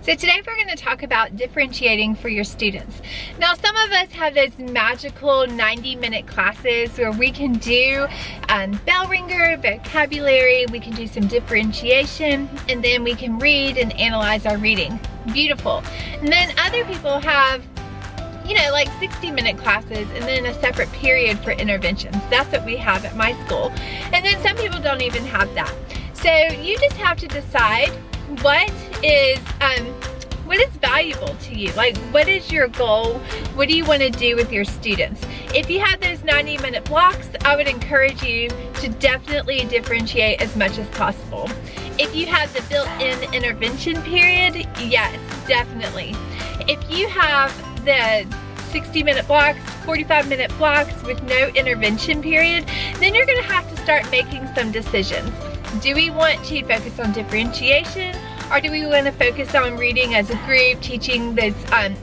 So today we're going to talk about differentiating for your students. Now some of us have those magical 90-minute classes where we can do bell ringer, vocabulary, we can do some differentiation, and then we can read and analyze our reading. Beautiful. And then other people have, you know, like 60-minute classes and then a separate period for interventions. That's what we have at my school. And then some people don't even have that. So you just have to decide what is valuable to you. Like, what is your goal? What do you want to do with your students? If you have those 90-minute blocks, I would encourage you to definitely differentiate as much as possible. If you have the built-in intervention period, yes, definitely. If you have the 60-minute blocks, 45-minute blocks with no intervention period, then you're going to have to start making some decisions. Do we want to focus on differentiation, or do we want to focus on reading as a group, teaching those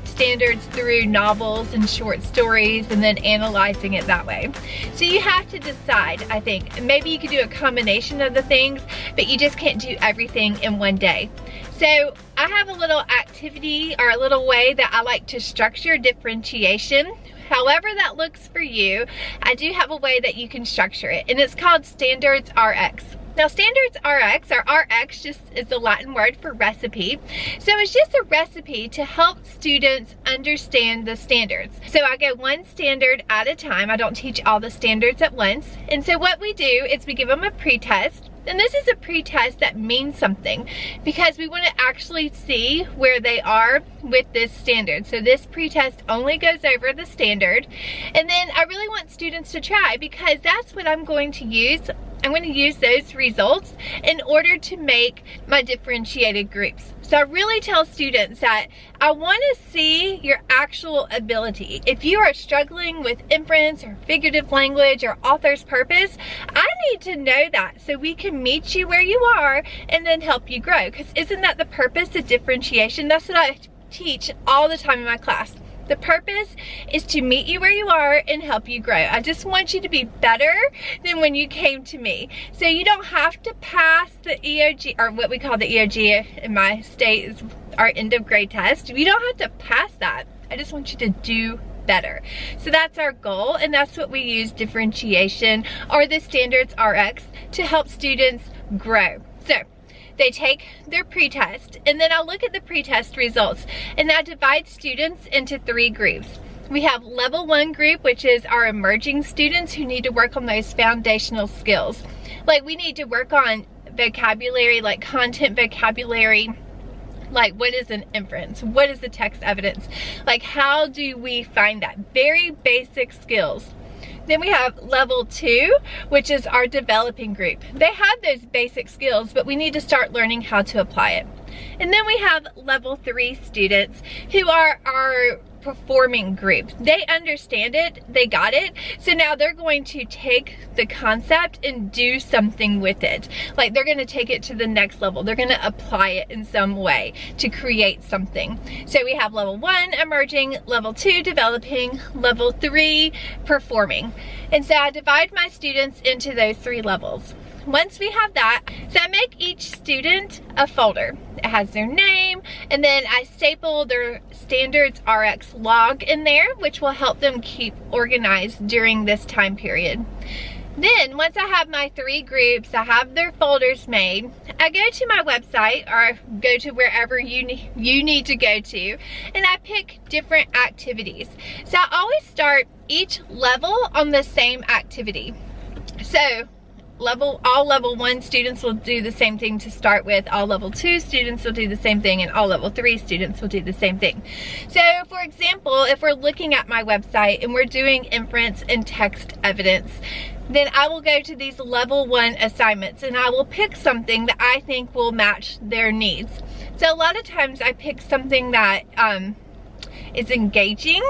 standards through novels and short stories, and then analyzing it that way? So you have to decide, I think. Maybe you could do a combination of the things, but you just can't do everything in one day. So I have a little activity or a little way that I like to structure differentiation. However that looks for you, I do have a way that you can structure it, and it's called Standards RX. Now Standards RX, or RX just is the Latin word for recipe. So it's just a recipe to help students understand the standards. So I go one standard at a time. I don't teach all the standards at once. And so what we do is we give them a pretest. And this is a pretest that means something because we want to actually see where they are with this standard. So this pretest only goes over the standard. And then I really want students to try, because that's what I'm going to use. I'm going to use those results in order to make my differentiated groups. So I really tell students that I want to see your actual ability. If you are struggling with inference or figurative language or author's purpose, I need to know that so we can meet you where you are and then help you grow. Because isn't that the purpose of differentiation? That's what I teach all the time in my class. The purpose is to meet you where you are and help you grow. I just want you to be better than when you came to me. So you don't have to pass the EOG, or what we call the EOG in my state is our end of grade test. You don't have to pass that. I just want you to do better. So that's our goal, and that's what we use differentiation or the Standards RX to help students grow. So they take their pretest, and then I'll look at the pretest results, and I divide students into 3 groups. We have level 1 group, which is our emerging students who need to work on those foundational skills. Like, we need to work on vocabulary, like content vocabulary, like what is an inference, what is the text evidence, like how do we find that, very basic skills. Then we have level 2, which is our developing group. They have those basic skills, but we need to start learning how to apply it. And then we have level 3 students who are our performing group. They understand it, they got it, so now they're going to take the concept and do something with it. Like, they're going to take it to the next level. They're going to apply it in some way to create something. So we have level 1 emerging, level 2 developing, level 3 performing. And so I divide my students into those 3 levels. Once we have that, so I make each student a folder. It has their name, and then I staple their Standards RX log in there, which will help them keep organized during this time period. Then once I have my 3 groups, I have their folders made, I go to my website or go to wherever you need to go to, and I pick different activities. So I always start each level on the same activity. So all level 1 students will do the same thing to start with, all level 2 students will do the same thing, and all level 3 students will do the same thing. So for example, if we're looking at my website and we're doing inference and text evidence, then I will go to these level 1 assignments and I will pick something that I think will match their needs. So a lot of times I pick something that is engaging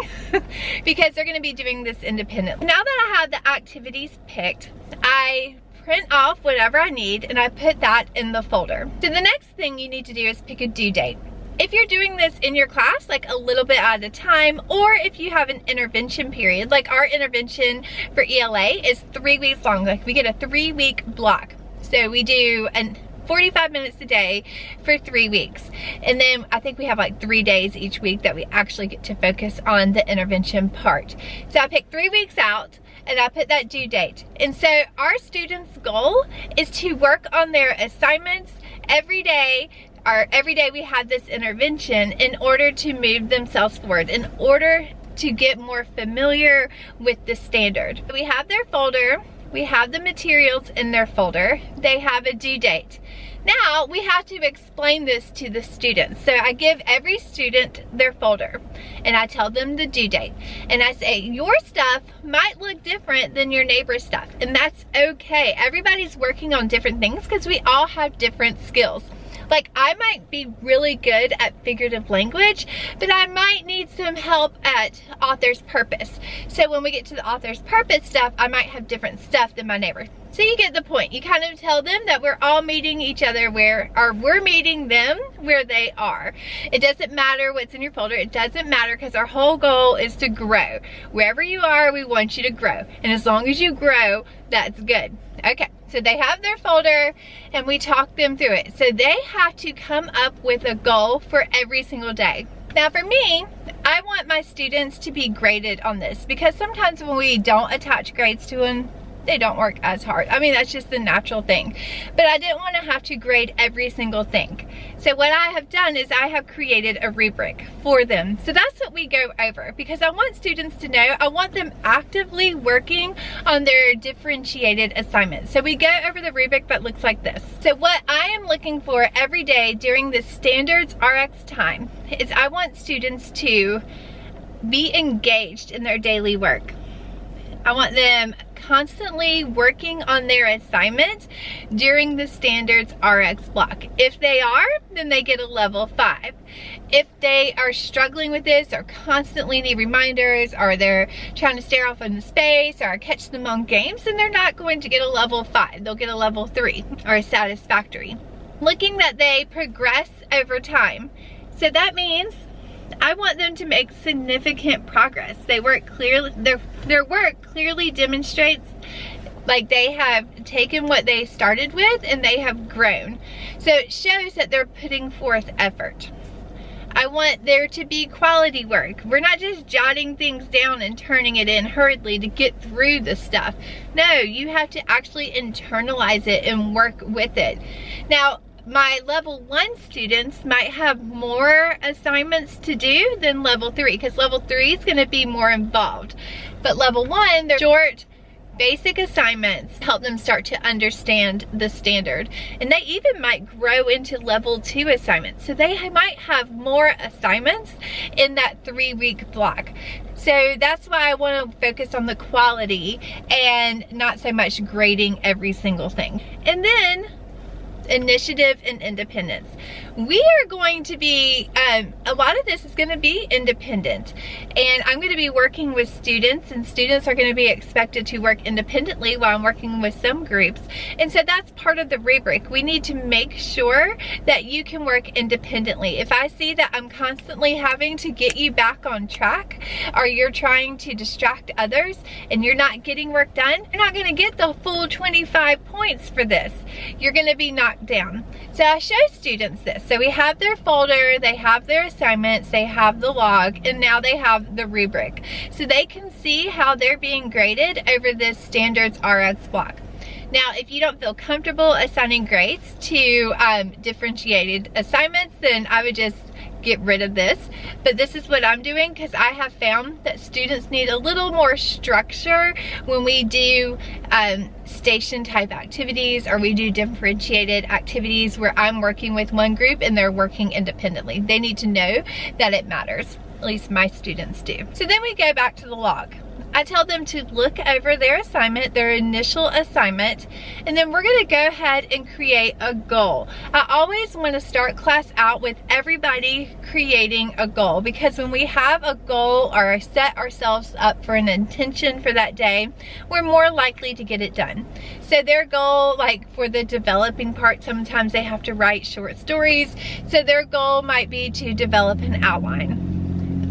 because they're going to be doing this independently. Now that I have the activities picked, I print off whatever I need and I put that in the folder. So the next thing you need to do is pick a due date. If you're doing this in your class, like a little bit at a time, or if you have an intervention period, like our intervention for ELA is 3 weeks long. Like, we get a 3-week block. So we do 45 minutes a day for 3 weeks. And then I think we have like 3 days each week that we actually get to focus on the intervention part. So I picked 3 weeks out and I put that due date. And so our students' goal is to work on their assignments every day, or every day we have this intervention, in order to move themselves forward, in order to get more familiar with the standard. We have their folder, we have the materials in their folder, they have a due date. Now we have to explain this to the students. So I give every student their folder and I tell them the due date. And I say, your stuff might look different than your neighbor's stuff. And that's okay. Everybody's working on different things because we all have different skills. Like, I might be really good at figurative language, but I might need some help at author's purpose. So when we get to the author's purpose stuff, I might have different stuff than my neighbor. So you get the point. You kind of tell them that we're all meeting each other we're meeting them where they are. It doesn't matter what's in your folder. It doesn't matter, because our whole goal is to grow. Wherever you are, we want you to grow. And as long as you grow, that's good. Okay, so they have their folder and we talk them through it. So they have to come up with a goal for every single day. Now for me, I want my students to be graded on this, because sometimes when we don't attach grades to them, they don't work as hard. I mean, that's just the natural thing. But I didn't want to have to grade every single thing. So what I have done is I have created a rubric for them. So that's what we go over, because I want students to know, I want them actively working on their differentiated assignments. So we go over the rubric that looks like this. So what I am looking for every day during the Standards RX time is I want students to be engaged in their daily work. I want them constantly working on their assignment during the Standards RX block. If they are, then they get a level 5. If they are struggling with this, or constantly need reminders, or they're trying to stare off into space, or catch them on games, then they're not going to get a level 5. They'll get a level 3, or a satisfactory. Looking that they progress over time. So that means I want them to make significant progress. They work clearly, their work clearly demonstrates like they have taken what they started with and they have grown. So it shows that they're putting forth effort. I want there to be quality work. We're not just jotting things down and turning it in hurriedly to get through the stuff. No, you have to actually internalize it and work with it. Now, my level 1 students might have more assignments to do than level 3, because level 3 is going to be more involved. But level 1, they're short, basic assignments, help them start to understand the standard. And they even might grow into level 2 assignments. So they might have more assignments in that 3-week block. So that's why I want to focus on the quality and not so much grading every single thing. And then initiative and independence. We are going to be, a lot of this is going to be independent, and I'm going to be working with students, and students are going to be expected to work independently while I'm working with some groups. And so that's part of the rubric. We need to make sure that you can work independently. If I see that I'm constantly having to get you back on track, or you're trying to distract others and you're not getting work done, you're not going to get the full 25 points for this. You're going to be knocked down. So I show students this. So we have their folder, they have their assignments, they have the log, and now they have the rubric. So they can see how they're being graded over this Standards RX block. Now, if you don't feel comfortable assigning grades to differentiated assignments, then I would just get rid of this. But this is what I'm doing, because I have found that students need a little more structure when we do station type activities, or we do differentiated activities where I'm working with one group and they're working independently. They need to know that it matters. At least my students do. So then we go back to the log. I tell them to look over their assignment, their initial assignment, and then we're going to go ahead and create a goal. I always want to start class out with everybody creating a goal, because when we have a goal or set ourselves up for an intention for that day, we're more likely to get it done. So their goal, like for the developing part, sometimes they have to write short stories. So their goal might be to develop an outline.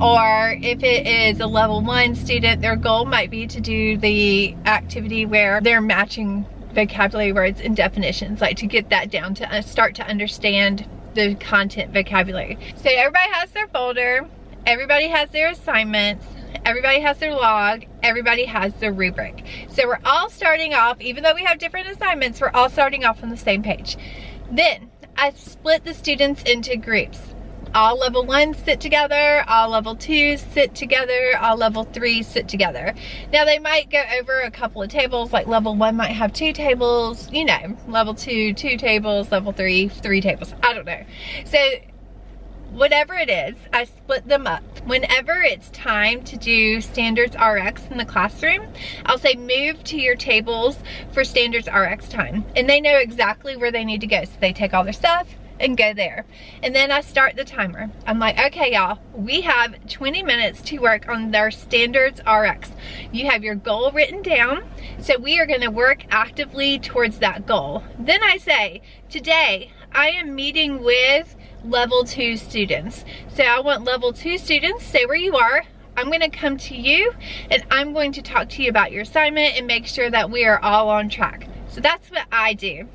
Or if it is a level 1 student, their goal might be to do the activity where they're matching vocabulary words and definitions, like to get that down to start to understand the content vocabulary. So everybody has their folder, everybody has their assignments, everybody has their log, everybody has their rubric. So we're all starting off, even though we have different assignments, we're all starting off on the same page. Then I split the students into groups. All level 1s sit together, all level 2s sit together, all level 3s sit together. Now they might go over a couple of tables, like level 1 might have 2 tables, you know, level 2, 2 tables, level 3, 3 tables, I don't know. So whatever it is, I split them up. Whenever it's time to do Standards RX in the classroom, I'll say move to your tables for Standards RX time. And they know exactly where they need to go. So they take all their stuff and go there. And then I start the timer. I'm like, okay y'all, we have 20 minutes to work on their Standards RX. You have your goal written down, so we are gonna work actively towards that goal. Then I say, today I am meeting with level 2 students. So I want level 2 students, stay where you are. I'm gonna come to you and I'm going to talk to you about your assignment and make sure that we are all on track. So that's what I do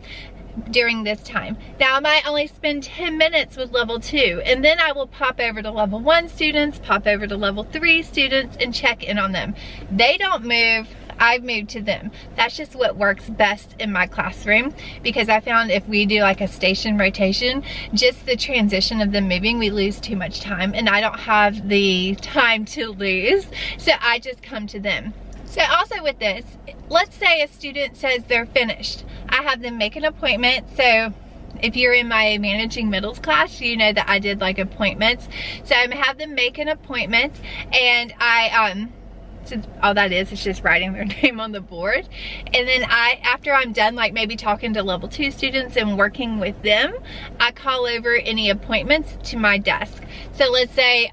during this time. Now I might only spend 10 minutes with level 2, and then I will pop over to level 1 students, pop over to level 3 students and check in on them. They don't move, I've moved to them. That's just what works best in my classroom, because I found if we do like a station rotation, just the transition of them moving, we lose too much time, and I don't have the time to lose, so I just come to them. So also with this, let's say a student says they're finished. I have them make an appointment. So if you're in my managing middles class, you know that I did like appointments. So I have them make an appointment, and so all that is just writing their name on the board. And then after I'm done, like maybe talking to level 2 students and working with them, I call over any appointments to my desk. So let's say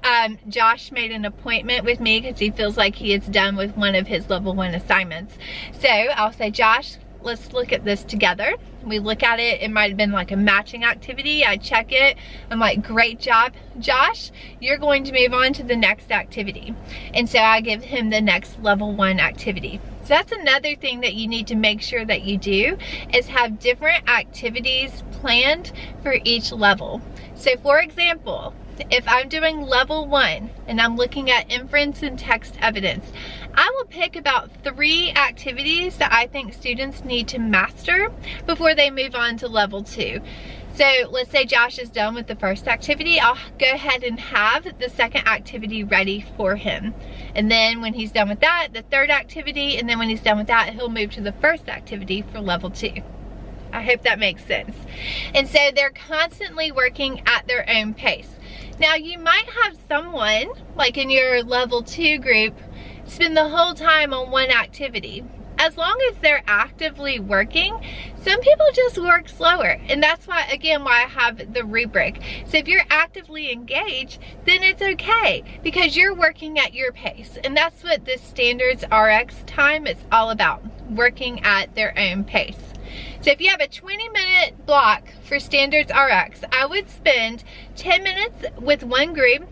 Josh made an appointment with me because he feels like he is done with one of his level 1 assignments. So I'll say, Josh, let's look at this together. We look at it, it might have been like a matching activity. I check it, I'm like, great job, Josh, you're going to move on to the next activity. And so I give him the next level 1 activity. So that's another thing that you need to make sure that you do, is have different activities planned for each level. So for example, if I'm doing level 1 and I'm looking at inference and text evidence, I will pick about 3 activities that I think students need to master before they move on to level 2. So let's say Josh is done with the first activity, I'll go ahead and have the second activity ready for him. And then when he's done with that, the third activity, and then when he's done with that, he'll move to the first activity for level 2. I hope that makes sense. And so they're constantly working at their own pace. Now you might have someone, like in your level 2 group, spend the whole time on one activity. As long as they're actively working, some people just work slower. And that's why, again, why I have the rubric. So if you're actively engaged, then it's okay, because you're working at your pace. And that's what this Standards RX time is all about, working at their own pace. So if you have a 20-minute block for Standards RX, I would spend 10 minutes with one group,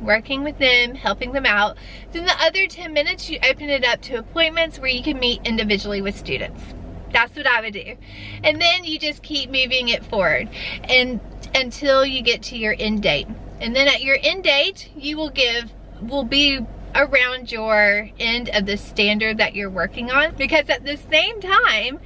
working with them, helping them out. Then the other 10 minutes, you open it up to appointments where you can meet individually with students. That's what I would do. And then you just keep moving it forward and until you get to your end date. And then at your end date, you will be around your end of the standard that you're working on, because at the same time,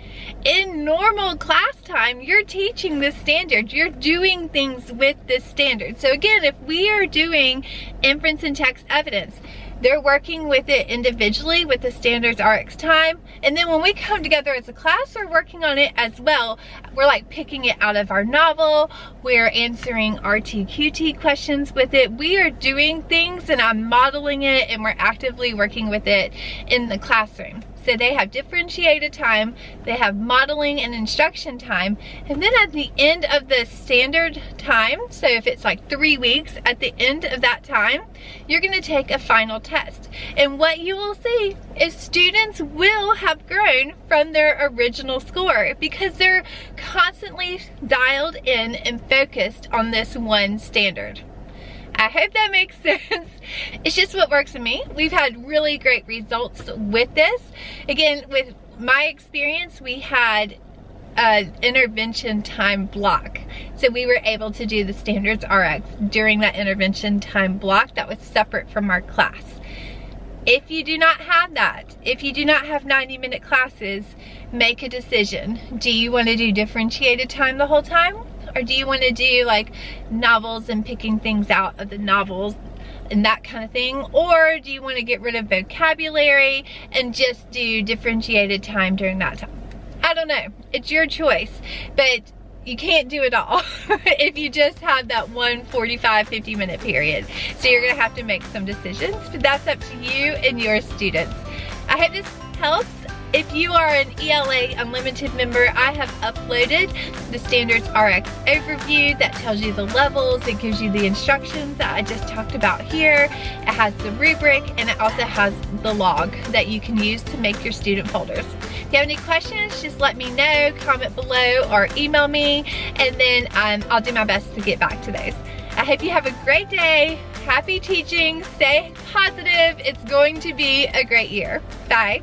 in normal class time, you're teaching this standard, you're doing things with this standard. So again, if we are doing inference and text evidence, they're working with it individually with the Standards RX time, and then when we come together as a class, we're working on it as well. We're like picking it out of our novel, we're answering RTQT questions with it. We are doing things and I'm modeling it, and we're actively working with it in the classroom. So they have differentiated time, they have modeling and instruction time, and then at the end of the standard time, so if it's like 3 weeks, at the end of that time, you're gonna take a final test. And what you will see is students will have grown from their original score because they're constantly dialed in and focused on this one standard. I hope that makes sense. It's just what works for me. We've had really great results with this. Again, with my experience, we had intervention time block. So we were able to do the standards RX during that intervention time block that was separate from our class. If you do not have that, if you do not have 90-minute classes, make a decision. Do you want to do differentiated time the whole time? Or do you want to do like novels and picking things out of the novels and that kind of thing? Or do you want to get rid of vocabulary and just do differentiated time during that time? I don't know, it's your choice, but you can't do it all if you just have that one 45-50 minute period. So you're gonna have to make some decisions, but that's up to you and your students. I hope this helps. If you are an ELA Unlimited member, I have uploaded the Standards RX overview that tells you the levels. It gives you the instructions that I just talked about here. It has the rubric, and it also has the log that you can use to make your student folders. If you have any questions, just let me know, comment below, or email me, and then I'll do my best to get back to those. I hope you have a great day. Happy teaching. Stay positive. It's going to be a great year. Bye.